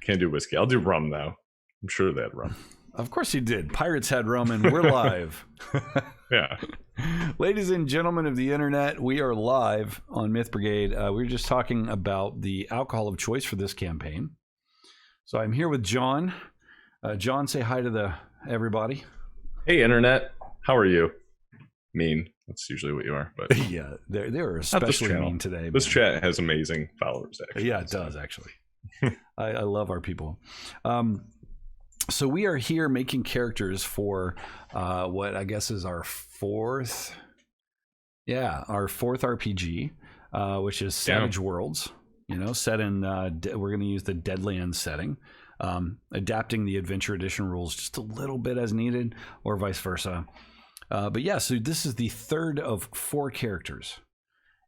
Can't do whiskey. I'll do rum though. I'm sure they had rum. Of course you did. Pirates had rum, and we're live. Yeah. Ladies and gentlemen of the internet, we are live on Myth Brigade. We were just talking about the alcohol of choice for this campaign. So I'm here with John. John, say hi to everybody. Hey, internet. How are you? Mean. That's usually what you are. But yeah, they're especially mean today. This chat has amazing followers, actually. Yeah, it does, actually. I love our people. So we are here making characters for what I guess is our fourth RPG, which is Savage Worlds. Set in we're going to use the Deadlands setting, adapting the Adventure Edition rules just a little bit as needed, or vice versa. But yeah, so this is the third of 4 characters,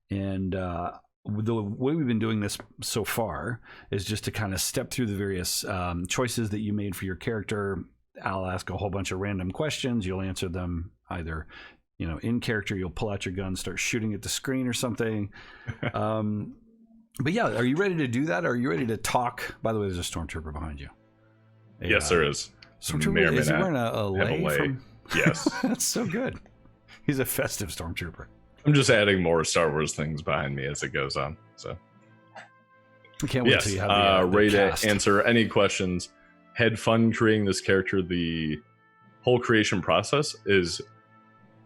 and the way we've been doing this so far is just to kind of step through the various choices that you made for your character. I'll ask a whole bunch of random questions. You'll answer them either, in character. You'll pull out your gun, start shooting at the screen or something. But yeah, are you ready to do that? Are you ready to talk? By the way, there's a stormtrooper behind you. Yes, there is. Stormtrooper, is he wearing a lei? Yes. That's so good. He's a festive stormtrooper. I'm just adding more Star Wars things behind me as it goes on. So, I can't wait till you have the ready cast. to answer any questions. Had fun creating this character. The whole creation process is,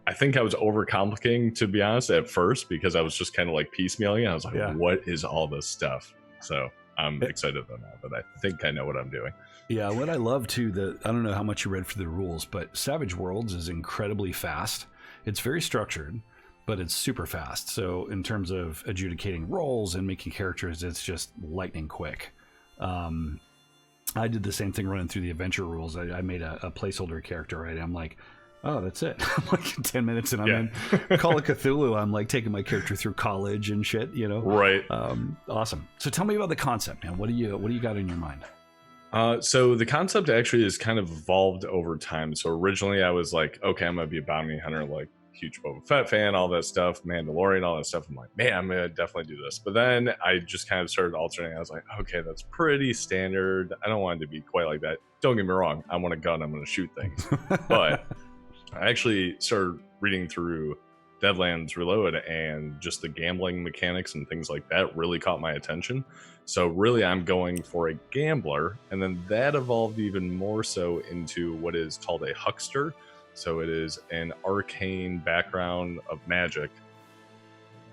I think I was overcomplicating, to be honest, at first, because I was just kind of like piecemealing. I was like, what is all this stuff? So I'm excited about that, but I think I know what I'm doing. Yeah, what I love too, I don't know how much you read for the rules, but Savage Worlds is incredibly fast. It's very structured, but it's super fast. So in terms of adjudicating roles and making characters, it's just lightning quick. I did the same thing running through the adventure rules. I made a placeholder character, right? I'm like, oh, that's it. I'm like 10 minutes and I'm in Call of Cthulhu. I'm like taking my character through college and shit, Right. Awesome. So tell me about the concept, man. What do you got in your mind? So the concept actually has kind of evolved over time. So originally I was like, okay, I'm going to be a bounty hunter, like huge Boba Fett fan, all that stuff, Mandalorian, all that stuff. I'm like, man, I'm going to definitely do this. But then I just kind of started alternating. I was like, okay, that's pretty standard. I don't want it to be quite like that. Don't get me wrong. I want a gun. I'm going to shoot things. But I actually started reading through Deadlands Reloaded, and just the gambling mechanics and things like that really caught my attention. So really I'm going for a gambler, and then that evolved even more so into what is called a huckster. So it is an arcane background of magic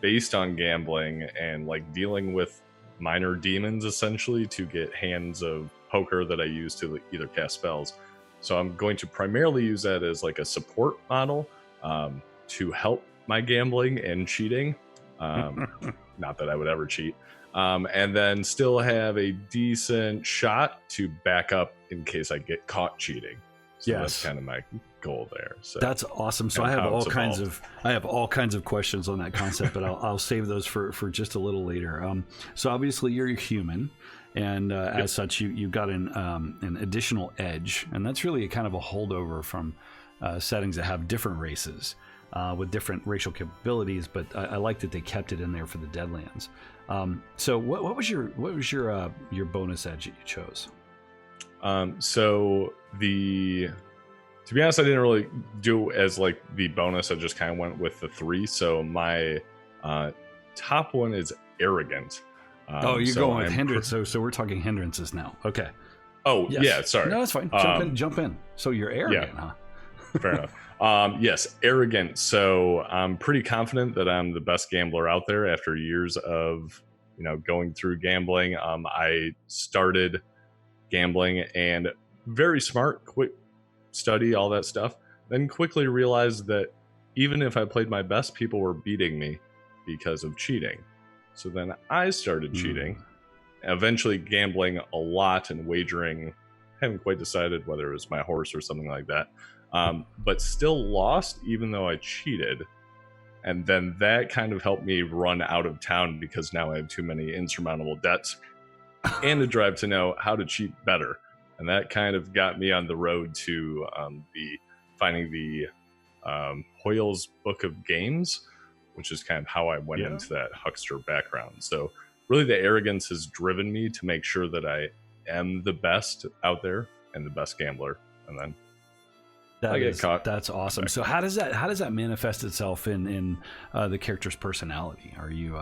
based on gambling and like dealing with minor demons essentially to get hands of poker that I use to either cast spells. So I'm going to primarily use that as like a support model to help my gambling and cheating. Not that I would ever cheat. And then still have a decent shot to back up in case I get caught cheating. So that's kind of my goal there. So that's awesome. So I have all kinds of questions on that concept, but I'll save those for just a little later. So obviously you're a human. And as such, you got an additional edge, and that's really a kind of a holdover from settings that have different races with different racial capabilities. But I like that they kept it in there for the Deadlands. So what was your bonus edge that you chose? To be honest, I didn't really do as like the bonus. I just kind of went with the 3. So my top one is arrogant. You're going with hindrance. So we're talking hindrances now. Okay. Oh, yes. Yeah, sorry. No, that's fine. Jump in. So you're arrogant, huh? Fair enough. Yes, arrogant. So I'm pretty confident that I'm the best gambler out there after years of, going through gambling. I started gambling and very smart, quick study, all that stuff. Then quickly realized that even if I played my best, people were beating me because of cheating. So then I started cheating, eventually gambling a lot and wagering. Haven't quite decided whether it was my horse or something like that, but still lost even though I cheated. And then that kind of helped me run out of town because now I have too many insurmountable debts and a drive to know how to cheat better. And that kind of got me on the road to finding the Hoyle's Book of Games, which is kind of how I went into that huckster background. So really the arrogance has driven me to make sure that I am the best out there and the best gambler, and then that's awesome. So how does that manifest itself in the character's personality? Are you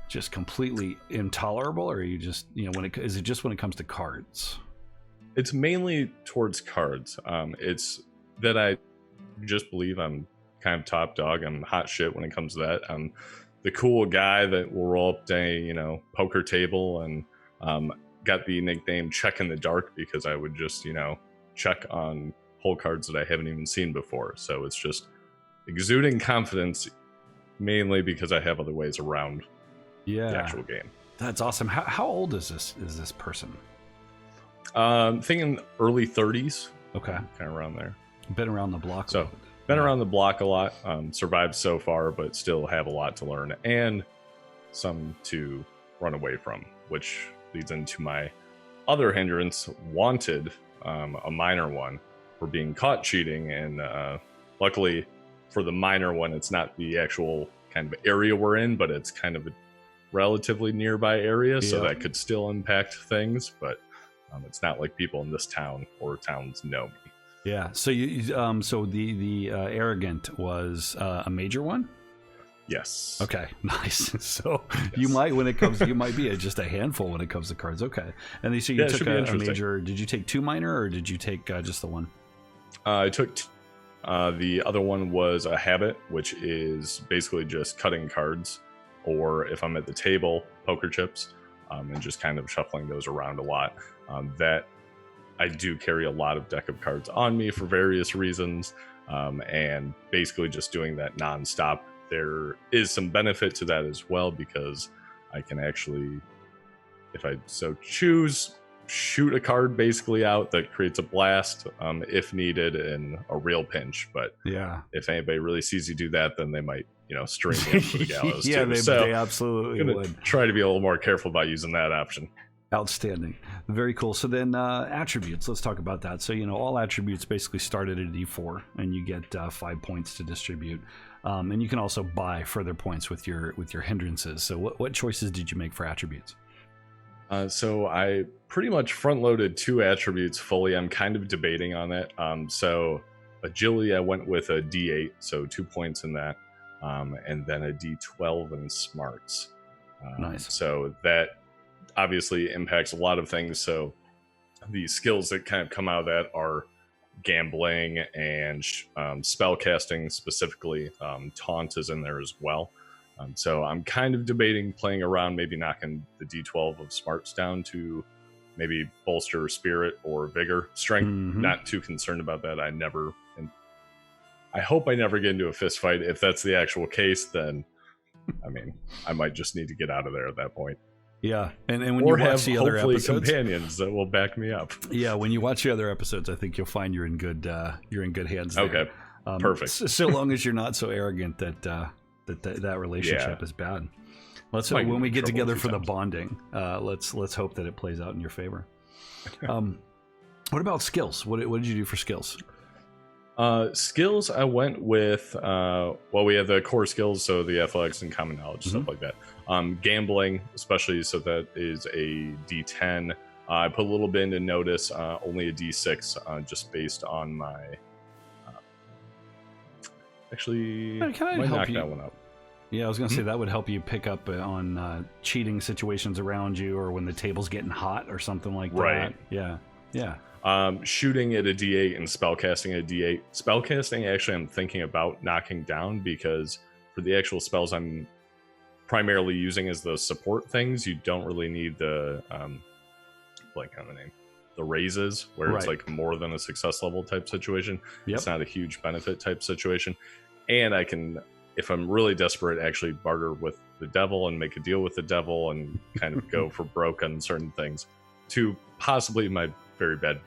just completely intolerable, or are you just, is it just when it comes to cards? It's mainly towards cards. It's that I just believe I'm kind of top dog. I'm hot shit when it comes to that. I'm the cool guy that will roll up a poker table, and got the nickname Check in the Dark because I would just check on whole cards that I haven't even seen before. So it's just exuding confidence, mainly because I have other ways around the actual game. That's awesome. How old is this person? Thinking early 30s. Okay, kind of around there. Been around the block. So been around the block a lot. Survived so far, but still have a lot to learn and some to run away from, which leads into my other hindrance, wanted, a minor one, for being caught cheating. And luckily for the minor one, it's not the actual kind of area we're in, but it's kind of a relatively nearby area, so that could still impact things. But it's not like people in this town or towns know me. Yeah. So so the arrogant was a major one. Yes. Okay. Nice. So you might be just a handful when it comes to cards. Okay. And so you took a major. Did you take 2 minor, or did you take just the one? I took the other one was a habit, which is basically just cutting cards, or if I'm at the table, poker chips, and just kind of shuffling those around a lot. That I do carry a lot of deck of cards on me for various reasons, and basically just doing that nonstop. There is some benefit to that as well, because I can actually, if I so choose, shoot a card basically out that creates a blast if needed in a real pinch. But if anybody really sees you do that, then they might string you to the gallows. They absolutely would. Try to be a little more careful about using that option. Outstanding. Very cool. So then attributes, let's talk about that. So all attributes basically start at a d4, and you get 5 points to distribute, and you can also buy further points with your hindrances. So what choices did you make for attributes? So I pretty much front loaded 2 attributes fully. I'm kind of debating on it. So agility, I went with a d8, so 2 points in that, and then a d12 in smarts. Nice. So that obviously impacts a lot of things. So the skills that kind of come out of that are gambling and spell casting specifically. Taunt is in there as well. So I'm kind of debating playing around, maybe knocking the d12 of smarts down to maybe bolster spirit or vigor. Strength, not too concerned about that. I hope I never get into a fist fight. If that's the actual case, then I might just need to get out of there at that point. Yeah, and when you watch the other episodes, companions that will back me up. Yeah, when you watch the other episodes, I think you'll find you're in good hands there. Okay, perfect. So long as you're not so arrogant that relationship is bad. When we get together for the bonding, let's hope that it plays out in your favor. What about skills? What did you do for skills? Skills, I went with we have the core skills, so the athletics and common knowledge, stuff like that. Gambling, especially, so that is a d10. I put a little bit into notice, only a d6, just based on my actually might knock that one up. Yeah, I was gonna say that would help you pick up on cheating situations around you, or when the table's getting hot or something like that. Right. Yeah. Shooting at a d8 and spellcasting at a d8. Spellcasting, actually, I'm thinking about knocking down, because for the actual spells I'm primarily using as those support things, you don't really need the blank on the name, the raises, where it's like more than a success level type situation. It's not a huge benefit type situation, and I can, if I'm really desperate, actually barter with the devil and make a deal with the devil and kind of go for broke on certain things to possibly my very bad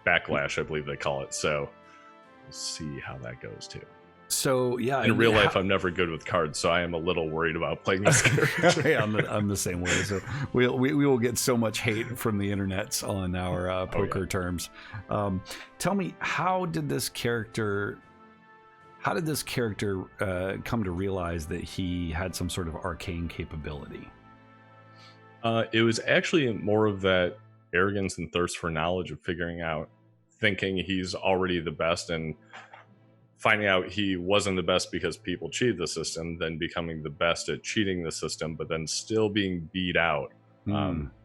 backlash, I believe they call it. So we'll see how that goes too. So in real life, I'm never good with cards, so I am a little worried about playing this character. I'm the same way. So we will get so much hate from the internets on our poker terms. Tell me, how did this character come to realize that he had some sort of arcane capability? It was actually more of that arrogance and thirst for knowledge of figuring out, thinking he's already the best, and finding out he wasn't the best because people cheated the system, then becoming the best at cheating the system, but then still being beat out.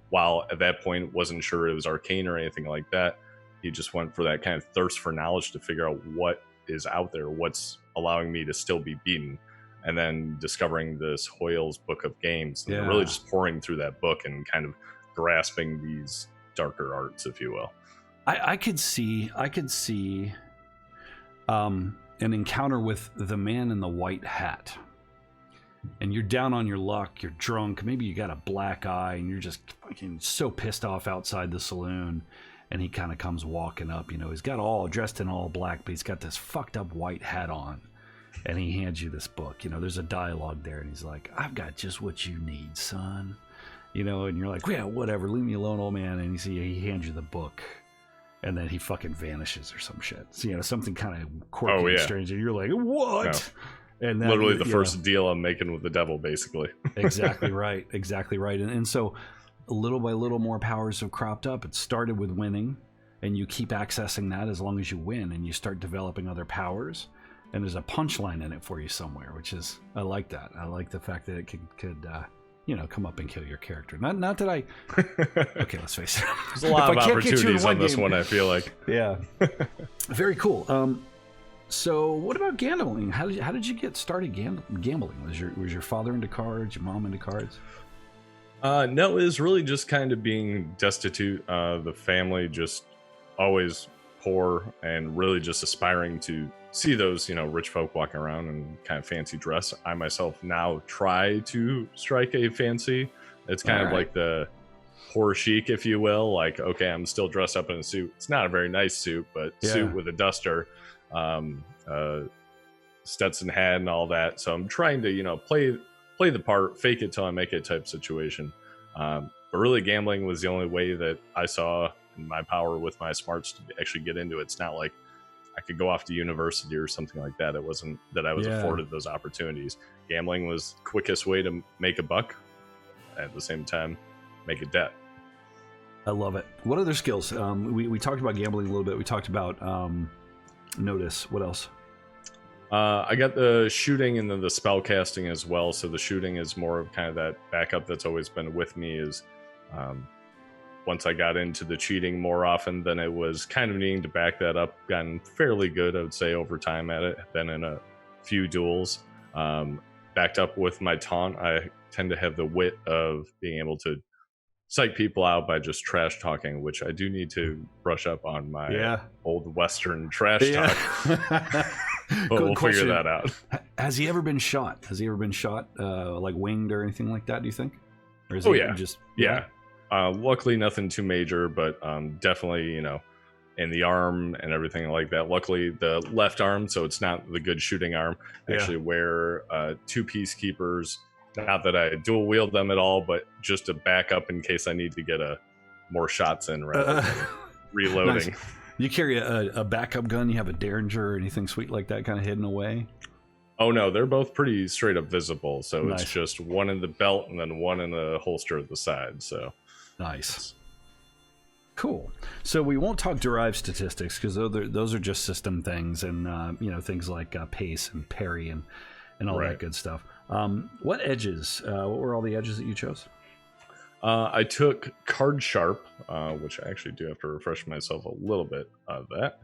While at that point wasn't sure it was arcane or anything like that. He just went for that kind of thirst for knowledge to figure out what is out there, what's allowing me to still be beaten. And then discovering this Hoyle's Book of Games, and really just pouring through that book and kind of grasping these darker arts, if you will. I could see an encounter with the man in the white hat, and you're down on your luck, you're drunk, maybe you got a black eye, and you're just fucking so pissed off outside the saloon, and he kind of comes walking up, he's got all dressed in all black, but he's got this fucked up white hat on, and he hands you this book. There's a dialogue there, and he's like, "I've got just what you need, son." And you're like, "Yeah, whatever, leave me alone, old man." And he hands you the book, and then he fucking vanishes or some shit. So, something kind of quirky and strange, and you're like, "What?" No. And then, literally the first deal I'm making with the devil, basically. Exactly right. And so little by little more powers have cropped up. It started with winning, and you keep accessing that as long as you win, and you start developing other powers. And there's a punchline in it for you somewhere, which is, I like that. I like the fact that it could come up and kill your character. Not that I. Okay, let's face it. There's a lot of opportunities on this one, I feel like. Yeah. Very cool. So, what about gambling? How did you get started gambling? Was your father into cards? Your mom into cards? No, it was really just kind of being destitute. The family just always poor, and really just aspiring to see those, rich folk walking around and kind of fancy dress. I myself now try to strike a fancy. It's kind of like the poor chic, if you will. Like, okay, I'm still dressed up in a suit. It's not a very nice suit, but suit with a duster, Stetson hat and all that. So I'm trying to, play the part, fake it till I make it type situation. But really gambling was the only way that I saw in my power with my smarts to actually get into it. It's not like I could go off to university or something like that. It wasn't that I was afforded those opportunities. Gambling was the quickest way to make a buck, at the same time make a debt. I love it. What other skills? We talked about gambling a little bit. We talked about notice. What else? I got the shooting and then the spell casting as well. So the shooting is more of kind of that backup that's always been with me. Is once I got into the cheating more often, then it was kind of needing to back that up. Gotten fairly good, I would say, over time at it. Been in a few duels. Backed up with my taunt. I tend to have the wit of being able to psych people out by just trash talking, which I do need to brush up on my old Western trash talk. But we'll figure that out. Has he ever been shot? Like winged or anything like that, do you think? Or is just luckily nothing too major, but definitely, in the arm and everything like that. Luckily the left arm, so it's not the good shooting arm. I actually wear 2 peacekeepers. Not that I dual wield them at all, but just a backup in case I need to get more shots in rather than reloading. Nice. You carry a backup gun? You have a Derringer or anything sweet like that kind of hidden away? Oh no, they're both pretty straight up visible. So It's just one in the belt and then one in the holster at the side. So nice. Cool. So we won't talk derived statistics because those are just system things and things like pace and parry and all that good stuff. What edges? What were all the edges that you chose? I took Card Sharp, which I actually do have to refresh myself a little bit of that.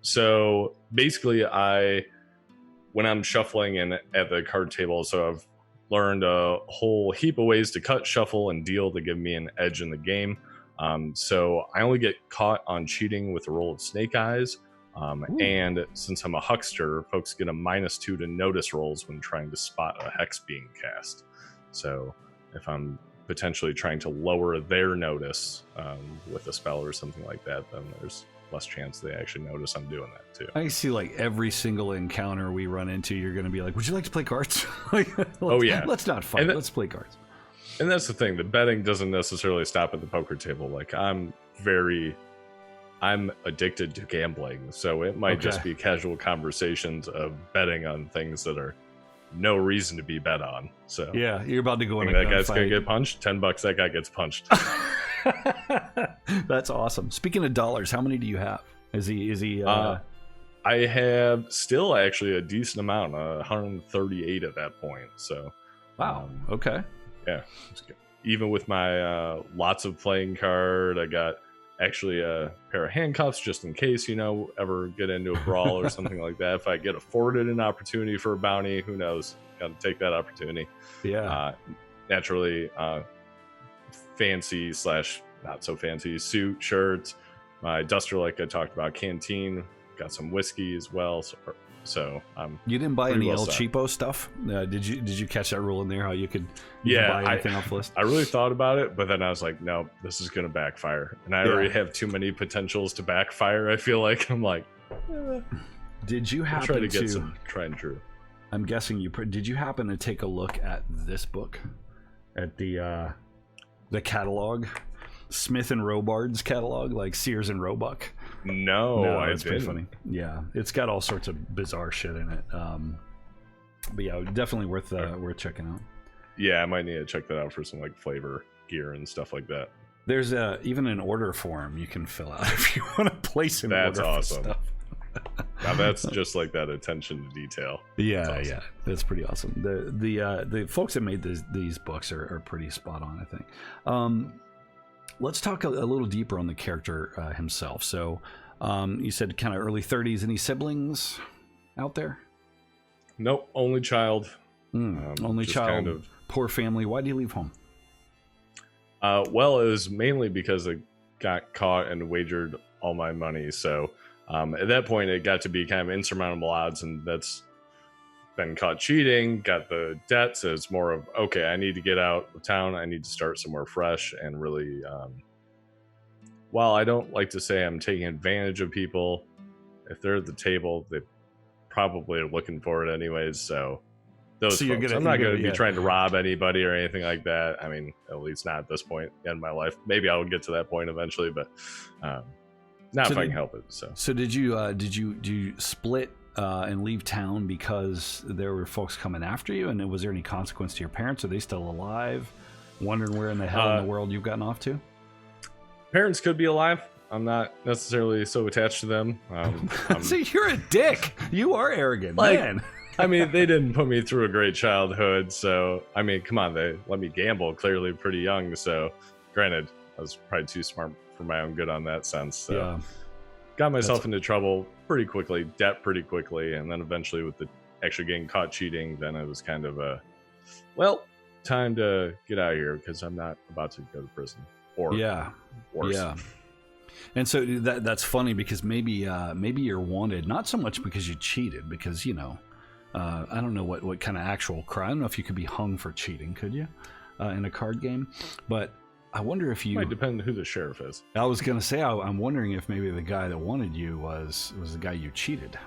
So basically, when I'm shuffling and at the card table, so I've learned a whole heap of ways to cut, shuffle, and deal to give me an edge in the game. So I only get caught on cheating with a roll of Snake Eyes. And since I'm a huckster, folks get a -2 to notice rolls when trying to spot a hex being cast. So if I'm potentially trying to lower their notice with a spell or something like that, then there's less chance they actually notice I'm doing that too. I see, like every single encounter we run into, you're going to be like, would you like to play cards? Let's not fight. Let's play cards. And that's the thing. The betting doesn't necessarily stop at the poker table. Like I'm addicted to gambling, so it might just be casual conversations of betting on things that are no reason to be bet on. So yeah, you're about to go in a that guy's gunfight. gonna get punched. $10, that guy gets punched. That's awesome. Speaking of dollars, how many do you have? Is he? I have still actually a decent amount, 138 at that point. So, wow. Okay. Yeah. Even with my lots of playing card, I got actually a pair of handcuffs just in case, ever get into a brawl or something like that. If I get afforded an opportunity for a bounty, who knows? Got to take that opportunity. Yeah. Naturally, fancy / not so fancy suit, shirts, my duster, like I talked about, canteen, got some whiskey as well. So you didn't buy any El set. Cheapo stuff? Did you catch that rule in there? How you could buy anything off the list? I really thought about it, but then I was like, no, this is gonna backfire, and I already have too many potentials to backfire. I feel like I'm like, did you happen try to get some tried and true? I'm guessing did you happen to take a look at this book, at the catalog, Smith and Robard's catalog, like Sears and Roebuck? No, it's pretty funny. Yeah, it's got all sorts of bizarre shit in it. But yeah, definitely worth checking out. Yeah, I might need to check that out for some like flavor gear and stuff like that. There's even an order form you can fill out if you want to place an That's order awesome. for stuff. Now that's just like that attention to detail. Yeah, awesome. Yeah, that's pretty awesome. The folks that made these books are pretty spot on, I think. Let's talk a little deeper on the character himself. So, you said kind of early 30s. Any siblings out there? Nope, only child. Only child. Kind of... Poor family. Why did you leave home? Well, it was mainly because I got caught and wagered all my money. So at that point, it got to be kind of insurmountable odds, and that's been caught cheating, got the debt. So it's more of, okay, I need to get out of town. I need to start somewhere fresh and really, while I don't like to say I'm taking advantage of people, if they're at the table, they probably are looking for it anyways. So those folks, I'm not going to be trying to rob anybody or anything like that. I mean, at least not at this point in my life. Maybe I will get to that point eventually, but not if I can help it. So did you split and leave town because there were folks coming after you? And was there any consequence to your parents? Are they still alive? Wondering where in the hell in the world you've gotten off to? Parents could be alive. I'm not necessarily so attached to them. See, you're a dick. You are arrogant, man. I mean, they didn't put me through a great childhood. So, I mean, come on. They let me gamble clearly pretty young. So, granted, I was probably too smart for my own good on that sense. So, yeah. Got myself into trouble pretty quickly, debt pretty quickly. And then eventually with the actually getting caught cheating, then it was kind of time to get out of here because I'm not about to go to prison or worse. Yeah. And so that's funny because maybe you're wanted, not so much because you cheated, because, I don't know what kind of actual crime. I don't know if you could be hung for cheating, could you, in a card game? But I wonder if you... Might depend on who the sheriff is. I was going to say, I'm wondering if maybe the guy that wanted you was the guy you cheated.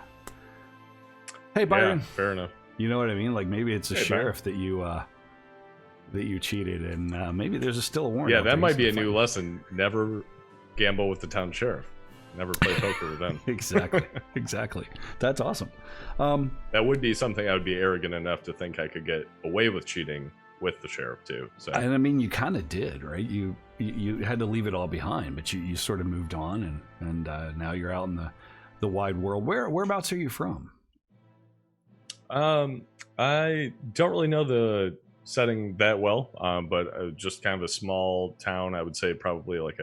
Hey, Byron. Yeah, fair enough. You know what I mean? Like maybe it's a sheriff that you cheated, and maybe there's still a warrant. Yeah, that might be a new lesson. Never gamble with the town sheriff. Never play poker with them. Exactly. That's awesome. That would be something I would be arrogant enough to think I could get away with cheating with the sheriff too. So, and I mean, you kind of did, right? You had to leave it all behind, but you sort of moved on, and now you're out in the wide world. Whereabouts are you from? I don't really know the setting that well, but just kind of a small town. I would say probably like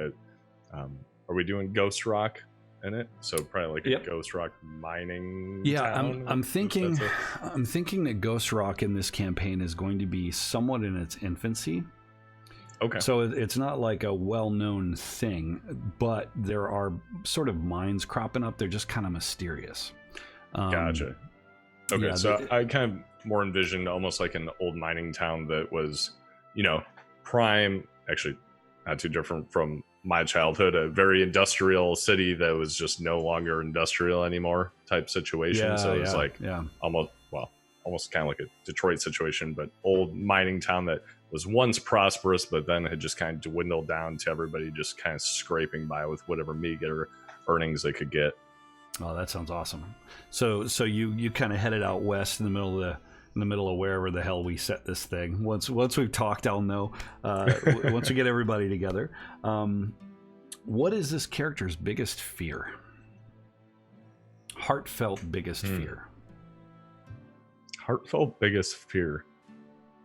are we doing Ghost Rock in it? So probably like a Ghost Rock mining town. I'm thinking that Ghost Rock in this campaign is going to be somewhat in its infancy. Okay. So it's not like a well-known thing, but there are sort of mines cropping up. They're just kind of mysterious. Gotcha. Okay, yeah, so I kind of more envisioned almost like an old mining town that was, prime, actually not too different from my childhood, a very industrial city that was just no longer industrial anymore type situation. Yeah, so it was almost kind of like a Detroit situation, but old mining town that was once prosperous, but then had just kind of dwindled down to everybody just kind of scraping by with whatever meager earnings they could get. Oh, that sounds awesome. So you kind of headed out west in the middle of in the middle of wherever the hell we set this thing. Once we've talked, I'll know. Once we get everybody together. What is this character's biggest fear? Heartfelt biggest fear. Heartfelt biggest fear.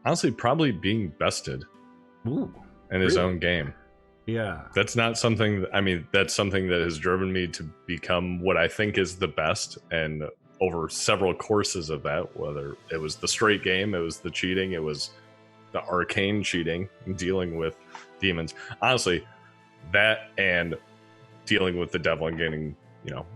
Honestly, probably being bested. Ooh, in his own game. Yeah. That's not something, that's something that has driven me to become what I think is the best. And over several courses of that, whether it was the straight game, it was the cheating, it was the arcane cheating, dealing with demons. Honestly, that and dealing with the devil and getting,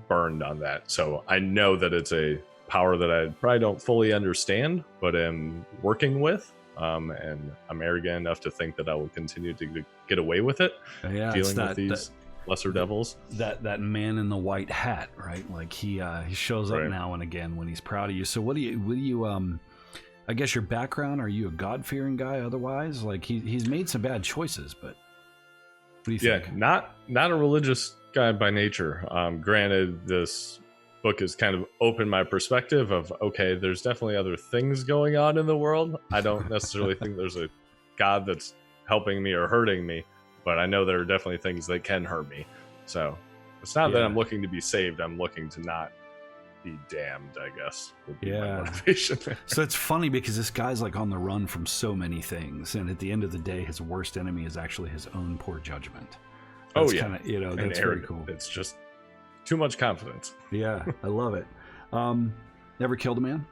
burned on that. So I know that it's a power that I probably don't fully understand, but am working with. And I'm arrogant enough to think that I will continue to get away with it. Yeah, dealing with these lesser devils. That man in the white hat, right? Like he shows up now and again when he's proud of you. So what do you I guess your background, are you a God-fearing guy otherwise? Like he's made some bad choices, but what do you think? Yeah, not a religious guy by nature. Granted, this book has kind of opened my perspective of, okay, there's definitely other things going on in the world. I don't necessarily think there's a God that's helping me or hurting me, but I know there are definitely things that can hurt me. So it's not that I'm looking to be saved. I'm looking to not be damned, I guess, would be my motivation. So it's funny because this guy's like on the run from so many things, and at the end of the day, his worst enemy is actually his own poor judgment. That's kinda, that's very cool. It's just too much confidence. Yeah, I love it. Never killed a man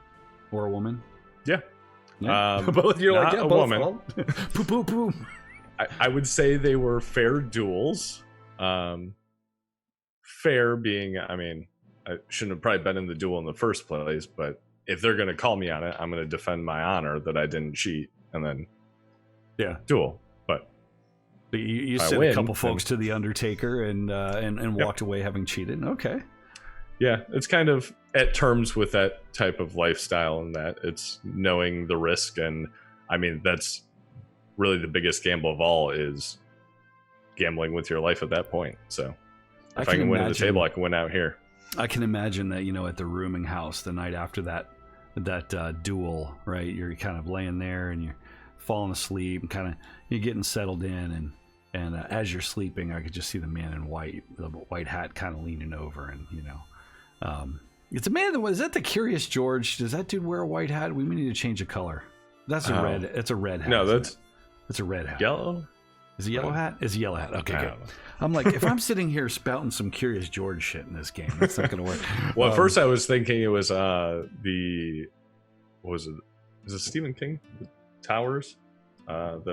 or a woman? Yeah. Both. You're not like, yeah, a both. Woman. Poo, poo, poo. I would say they were fair duels. Fair being, I shouldn't have probably been in the duel in the first place, but if they're going to call me on it, I'm going to defend my honor that I didn't cheat and then duel. But you sent a couple folks to the Undertaker and walked away having cheated. Okay. Yeah, it's kind of at terms with that type of lifestyle, and that it's knowing the risk. And that's really the biggest gamble of all, is gambling with your life at that point. So if I can win at the table, I can win out here. I can imagine that, at the rooming house the night after that duel, right? You're kind of laying there and you're falling asleep and you're getting settled in, and as you're sleeping, I could just see the man in white, the white hat, kind of leaning over, and it's a man that was that the Curious George. Does that dude wear a white hat? We need to change the color. That's a red. It's a red hat. No, that's a red hat. Yellow. Is it yellow hat? It's a yellow hat. Okay, good. I'm like, if I'm sitting here spouting some Curious George shit in this game, that's not going to work. Well, at first I was thinking it was what was it? Is it Stephen King? The Towers. Is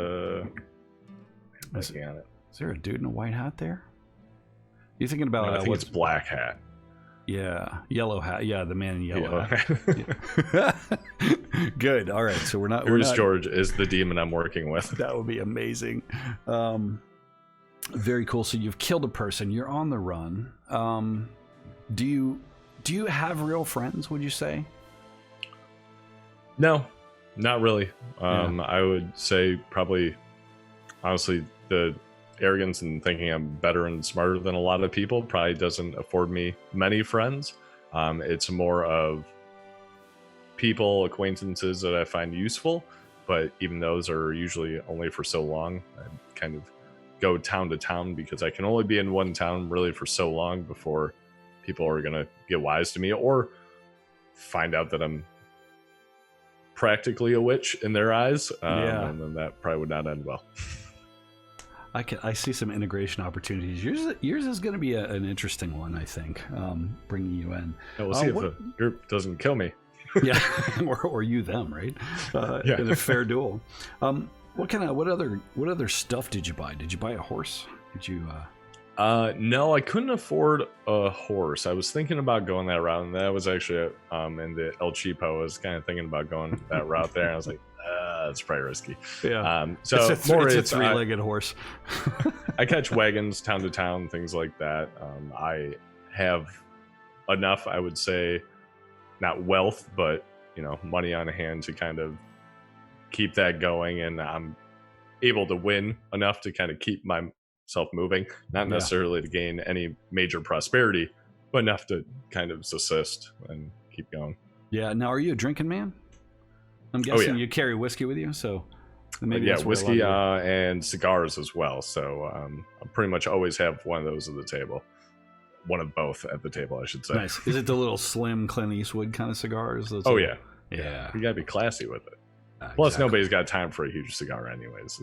there a dude in a white hat there? You thinking about? No, I think it's black hat. Yeah, yellow hat. Yeah, the man in yellow hat. Good. All right, so we're not. Curious George is the demon I'm working with. That would be amazing. Very cool. So you've killed a person. You're on the run. Do you have real friends? Would you say? No, not really. I would say probably, honestly, the arrogance and thinking I'm better and smarter than a lot of people probably doesn't afford me many friends. It's more of people, acquaintances that I find useful, but even those are usually only for so long. I kind of go town to town because I can only be in one town really for so long before people are going to get wise to me or find out that I'm practically a witch in their eyes. And then that probably would not end well. I see some integration opportunities. Yours is going to be an interesting one, I think, bringing you in. Yeah, we'll see if the group doesn't kill me. Yeah, or you them, right? In a fair duel. What other stuff did you buy? Did you buy a horse? Did you? No, I couldn't afford a horse. I was thinking about going that route, and that was actually in the El Cheapo. I was kind of thinking about going that route there. And I was like, it's probably risky. Yeah. So it's a three-legged horse. I catch wagons town to town, things like that. I have enough, I would say, not wealth, but money on hand to kind of keep that going, and I'm able to win enough to kind of keep myself moving. Not necessarily to gain any major prosperity, but enough to kind of subsist and keep going. Yeah. Now, are you a drinking man? I'm guessing you carry whiskey with you, so maybe yeah, whiskey and cigars as well. So I pretty much always have one of those at the table. One of both at the table, I should say. Nice. Is it the little slim Clint Eastwood kind of cigars? Yeah. You gotta be classy with it. Plus, nobody's got time for a huge cigar, anyways.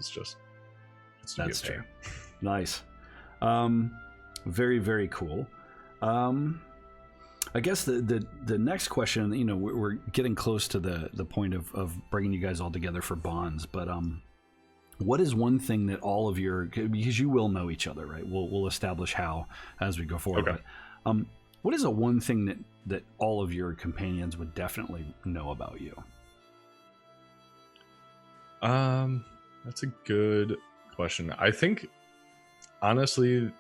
That's true. Nice. Very, very cool. I guess the next question, you know, we're getting close to the point of bringing you guys all together for bonds, but what is one thing that all of your, because you will know each other, right? We'll establish how as we go forward. Okay. But, what is a one thing that all of your companions would definitely know about you? That's a good question. I think, honestly,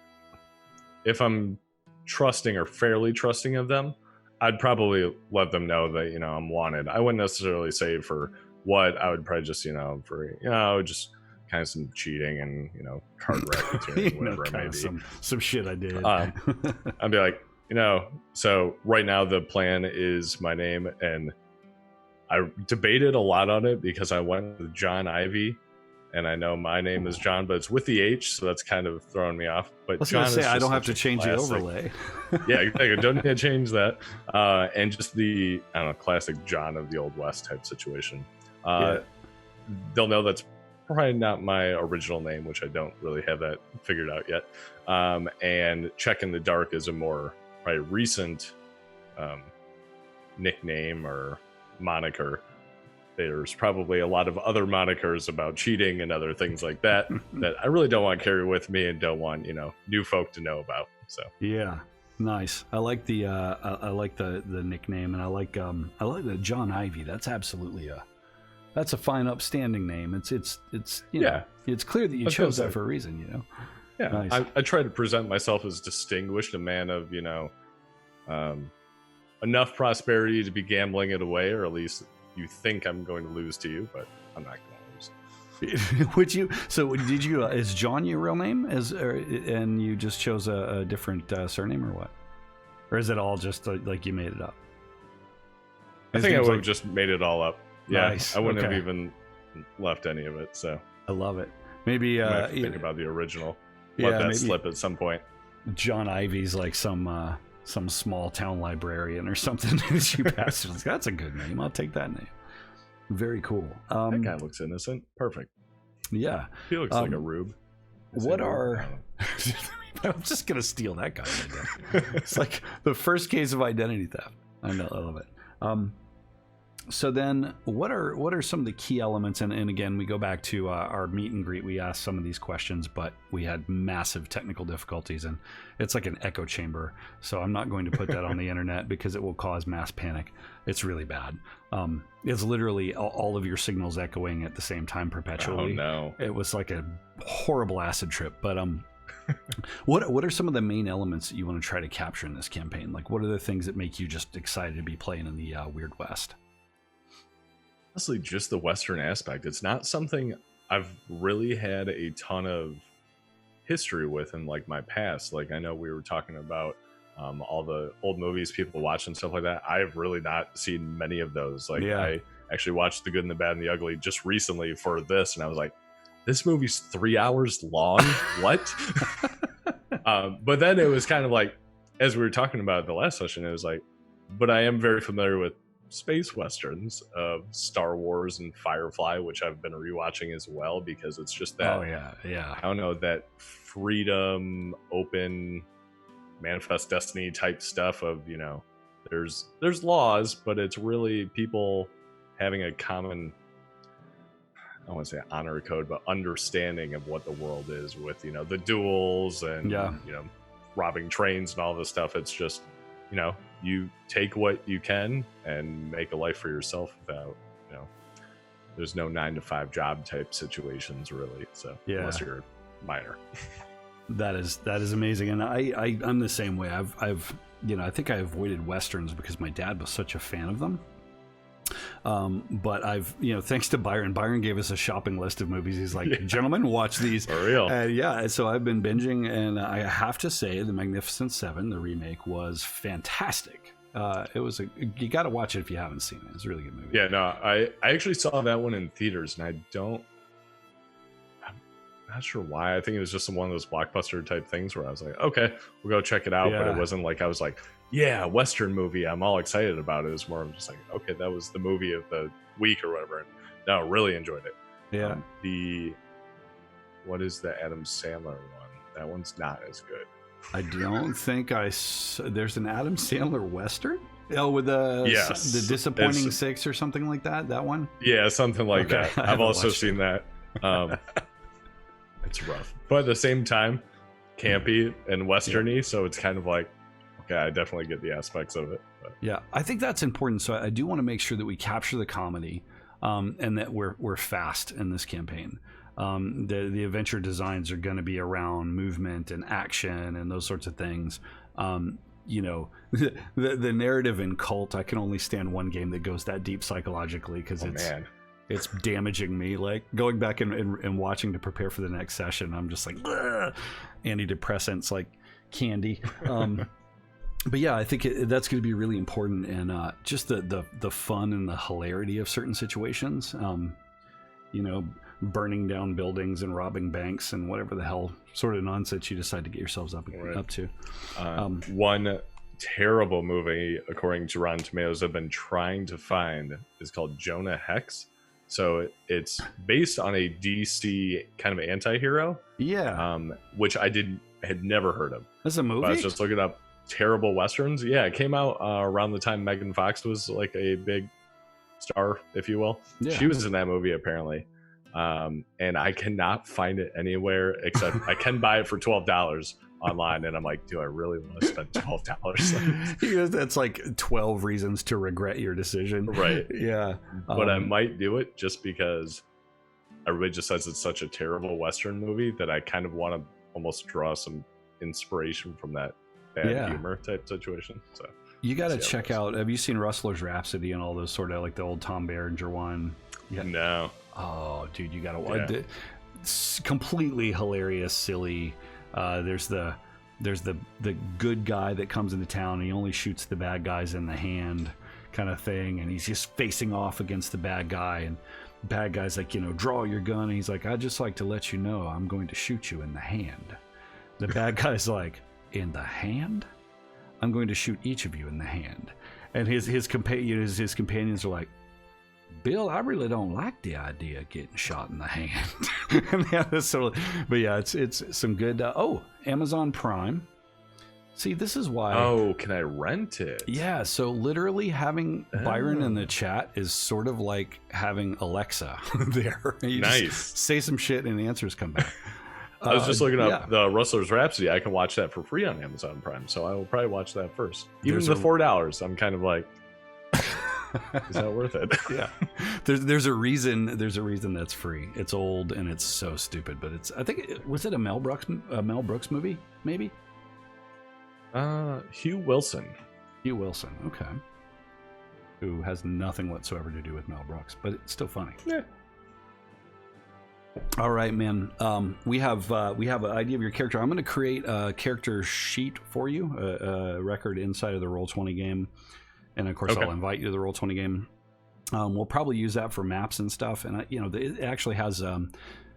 if I'm trusting or fairly trusting of them, I'd probably let them know that, you know, I'm wanted. I wouldn't necessarily say for what. I would probably just, just kind of some cheating and, card racketeering, whatever it may be. Some shit I did. I'd be like, so right now the plan is my name, and I debated a lot on it because I went with John Ivy, and I know my name is John, but it's with the H, so that's kind of throwing me off. But John is I don't have to change the overlay. Yeah, exactly. Don't need to change that. And just the, classic John of the Old West type situation. They'll know that's probably not my original name, which I don't really have that figured out yet. And Check in the Dark is a more probably recent nickname or moniker. There's probably a lot of other monikers about cheating and other things like that that I really don't want to carry with me and don't want, new folk to know about. So yeah, nice. I like the nickname, and I like the John Ivy. That's absolutely that's a fine, upstanding name. It's it's clear that you chose that for a reason. Yeah, nice. I try to present myself as distinguished, a man of enough prosperity to be gambling it away, or at least you think I'm going to lose to you, but I'm not going to lose. Would you? So did you? Is John your real name? And you just chose a different surname, or what? Or is it all just like you made it up? I think I would have just made it all up. Yeah, nice. I wouldn't have even left any of it. So I love it. Maybe think about the original. Let that slip at some point. John Ivy's like some small town librarian or something. That's a good name. I'll take that name. Very cool. That guy looks innocent. Perfect. Yeah. He looks like a rube. I'm just going to steal that guy's identity. It's like the first case of identity theft. I love it. So then what are some of the key elements? And again, we go back to our meet and greet. We asked some of these questions, but we had massive technical difficulties, and it's like an echo chamber. So I'm not going to put that on the internet because it will cause mass panic. It's really bad. It's literally all of your signals echoing at the same time perpetually. Oh no. It was like a horrible acid trip. But what are some of the main elements that you want to try to capture in this campaign? Like, what are the things that make you just excited to be playing in the Weird West? Honestly, just the Western aspect. It's not something I've really had a ton of history with in like my past. Like, I know we were talking about all the old movies people watch and stuff like that. I've really not seen many of those. Like, I actually watched The Good and the Bad and the Ugly just recently for this, and I was like, this movie's 3 hours long. What? But then it was kind of like, as we were talking about the last session, it was like, but I am very familiar with space westerns of Star Wars and Firefly, which I've been rewatching as well, because it's just that I don't know, that freedom, open, manifest destiny type stuff of, there's laws, but it's really people having a common, I don't want to say honor code, but understanding of what the world is with, the duels and robbing trains and all this stuff. It's just, you take what you can and make a life for yourself without, there's no 9-to-5 job type situations really. So unless you're a miner. That is amazing. And I'm the same way. I've I think I avoided Westerns because my dad was such a fan of them. But I've, thanks to Byron gave us a shopping list of movies. He's like, gentlemen, watch these. For real. So I've been binging, and I have to say The Magnificent Seven, the remake, was fantastic. You got to watch it if you haven't seen it. It's a really good movie. Yeah, no, I actually saw that one in theaters, and I'm not sure why. I think it was just one of those blockbuster type things where I was like, okay, we'll go check it out. But it wasn't like I was like, yeah, Western movie, I'm all excited about it. It was more of just like, okay, that was the movie of the week or whatever. And no, really enjoyed it. Yeah. What is the Adam Sandler one? That one's not as good. I don't think there's an Adam Sandler Western? Oh, with the Disappointing Six or something like that? That one? Yeah, something like that. I've also seen that. It's rough. But at the same time, campy and westerny, so it's kind of like, okay, I definitely get the aspects of it. But. Yeah, I think that's important. So I do want to make sure that we capture the comedy and that we're fast in this campaign. The adventure designs are going to be around movement and action and those sorts of things. You know, the narrative in Kult, I can only stand one game that goes that deep psychologically because it's damaging me. Like going back and watching to prepare for the next session, I'm just like antidepressants like candy. But yeah, I think that's going to be really important, and just the fun and the hilarity of certain situations. You know, burning down buildings and robbing banks and whatever the hell sort of nonsense you decide to get yourselves up to. One terrible movie, according to Rotten Tomatoes, I've been trying to find is called Jonah Hex. So it's based on a DC kind of anti-hero. Yeah. Which I had never heard of. That's a movie? But I was just looking up terrible westerns. Yeah, it came out around the time Megan Fox was like a big star, if you will. Yeah. She was in that movie apparently. And I cannot find it anywhere except I can buy it for $12 online, and I'm like, do I really want to spend $12? That's like 12 reasons to regret your decision. Right. Yeah. But I might do it just because everybody just says it's such a terrible Western movie that I kind of want to almost draw some inspiration from that bad humor type situation. So you got to check out, have you seen Rustler's Rhapsody and all those sort of like the old Tom Berenger one? Yeah. No. Oh, dude, you gotta watch it. It's completely hilarious, silly. There's the good guy that comes into town and he only shoots the bad guys in the hand, kind of thing, and he's just facing off against the bad guy, and the bad guy's like, draw your gun, and he's like, I'd just like to let you know I'm going to shoot you in the hand. The bad guy's like, in the hand? I'm going to shoot each of you in the hand. And his companions are like, Bill, I really don't like the idea of getting shot in the hand. But yeah, it's some good. Amazon Prime. See, this is why. Oh, can I rent it? Yeah, so literally having Byron in the chat is sort of like having Alexa there. You just say some shit and answers come back. I was just looking up the Rustler's Rhapsody. I can watch that for free on Amazon Prime, so I will probably watch that first. Even the $4, I'm kind of like, is that worth it? Yeah. There's a reason that's free. It's old and it's so stupid, but was it a Mel Brooks movie? Maybe. Hugh Wilson. Okay. Who has nothing whatsoever to do with Mel Brooks, but it's still funny. Yeah. All right, man. We have an idea of your character. I'm going to create a character sheet for you, a record inside of the Roll20 game, and of course I'll invite you to the Roll20 game. We'll probably use that for maps and stuff, and it actually has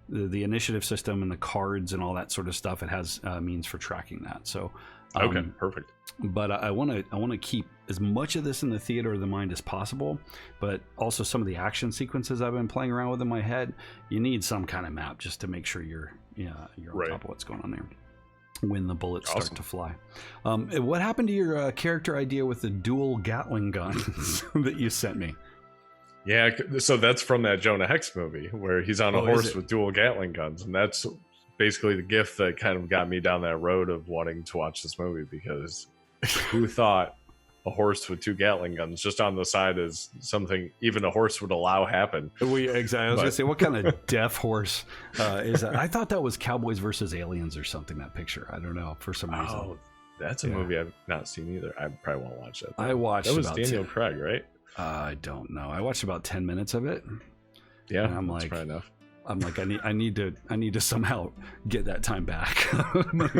the initiative system and the cards and all that sort of stuff. It has means for tracking that. So okay, perfect. But I want to keep as much of this in the theater of the mind as possible, but also some of the action sequences I've been playing around with in my head. You need some kind of map just to make sure you're on top of what's going on there when the bullets start to fly. What happened to your character idea with the dual Gatling guns that you sent me? Yeah, so that's from that Jonah Hex movie where he's on a horse with dual Gatling guns, and that's basically the gift that kind of got me down that road of wanting to watch this movie, because who thought a horse with two Gatling guns just on the side is something even a horse would allow happen? Exactly. I was going to say, what kind of deaf horse is that? I thought that was Cowboys versus Aliens or something, that picture. I don't know, for some reason. Oh, that's a movie I've not seen either. I probably won't watch that. I watched that was Daniel Craig, right? I don't know. I watched about 10 minutes of it. Yeah, I'm like, probably enough. I'm like, I need to somehow get that time back. I'm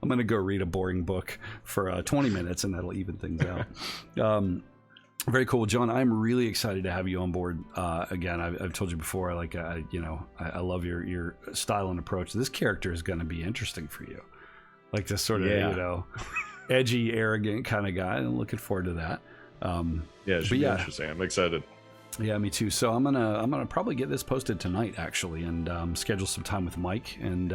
gonna go read a boring book for 20 minutes, and that'll even things out. Very cool, John. I'm really excited to have you on board again. I've told you before, like I love your style and approach. This character is going to be interesting for you, like this sort of edgy, arrogant kind of guy. I'm looking forward to that. It should be interesting. I'm excited. Yeah, me too. So I'm gonna probably get this posted tonight, actually, and schedule some time with Mike. And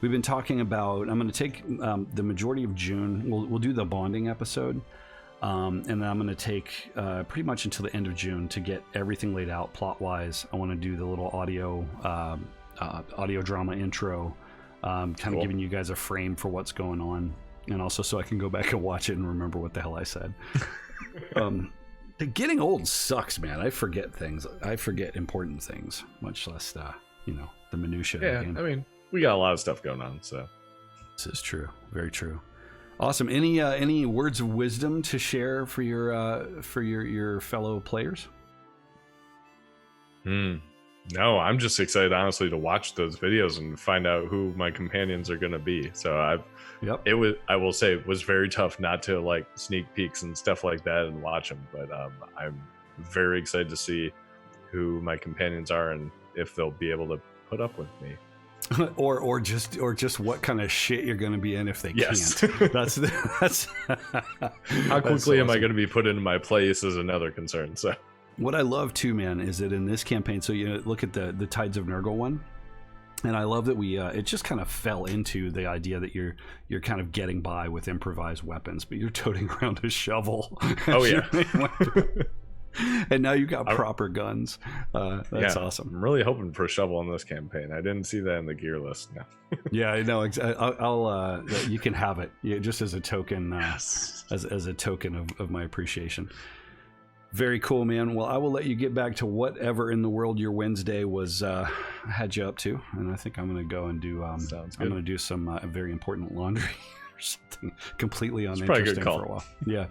we've been talking about. I'm gonna take the majority of June. We'll do the bonding episode. And then I'm going to take pretty much until the end of June to get everything laid out plot-wise. I want to do the little audio drama intro, kind of giving you guys a frame for what's going on, and also so I can go back and watch it and remember what the hell I said. Getting old sucks, man. I forget things. I forget important things, much less the minutia. Yeah, of the game. I mean, we got a lot of stuff going on, so this is true. Very true. Awesome. Any words of wisdom to share for your fellow players? No, I'm just excited, honestly, to watch those videos and find out who my companions are going to be. So I will say it was very tough not to like sneak peeks and stuff like that and watch them, but I'm very excited to see who my companions are and if they'll be able to put up with me. or just what kind of shit you're going to be in if they can't. That's how quickly am I going to be put into my place is another concern. So what I love too, man, is that in this campaign, so look at the Tides of Nurgle one, and I love that we it just kind of fell into the idea that you're kind of getting by with improvised weapons, but you're toting around a shovel. Oh yeah. And now you got proper guns. That's awesome. I'm really hoping for a shovel in this campaign. I didn't see that in the gear list. No. Yeah, I know. I'll you can have it, just as a token, as a token of my appreciation. Very cool, man. Well, I will let you get back to whatever in the world your Wednesday was had you up to, and I think I'm going to go and do. I'm going to do some very important laundry or something completely uninteresting for a while. Yeah.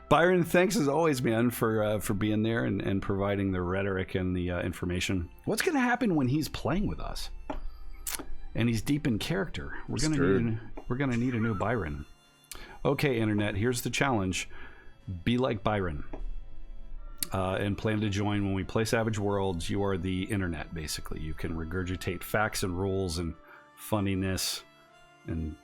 Byron, thanks as always, man, for being there and providing the rhetoric and the information. What's going to happen when he's playing with us and he's deep in character? We're going to need a new Byron. Okay, Internet, here's the challenge. Be like Byron and plan to join when we play Savage Worlds. You are the Internet, basically. You can regurgitate facts and rules and funniness and,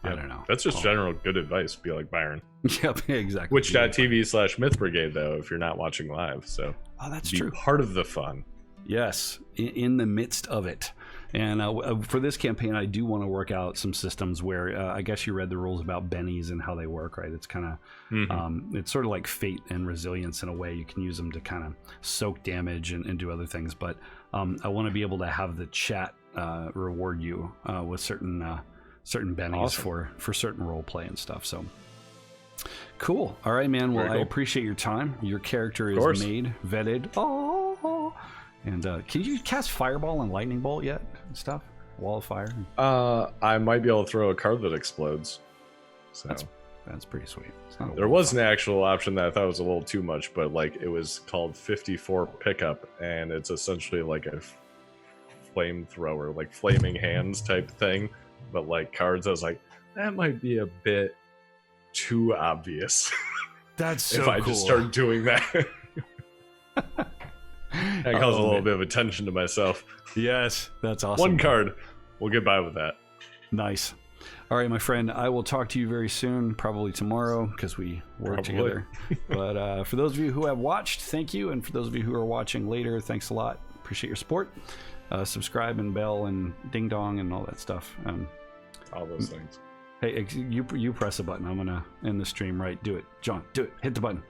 I don't know. That's just general good advice. Be like Byron. Yep, exactly. Twitch.tv/MythBrigade, though, if you're not watching live. So that's be true. Part of the fun. Yes, in the midst of it. And for this campaign, I do want to work out some systems where I guess you read the rules about bennies and how they work, right? It's kind of it's sort of like fate and resilience in a way. You can use them to kind of soak damage and do other things. But I want to be able to have the chat reward you with certain bennies for certain role play and stuff. So cool. All right, man. Well, I appreciate your time. Your character is made, vetted. And can you cast Fireball and Lightning Bolt yet and stuff? Wall of Fire? I might be able to throw a card that explodes. So that's pretty sweet. There was an actual option that I thought was a little too much, but like it was called 54 Pickup, and it's essentially like a flamethrower, like flaming hands type thing. But like cards, I was like, that might be a bit too obvious. That's so if I just start doing that. That caused a little bit of attention to myself. Yes, that's awesome. One card. We'll get by with that. Nice. All right, my friend. I will talk to you very soon, probably tomorrow, because we work together. But for those of you who have watched, thank you. And for those of you who are watching later, thanks a lot. Appreciate your support. Subscribe and bell and ding dong and all that stuff. All those things. Hey, you press a button. I'm going to end the stream right. Do it. John, do it. Hit the button.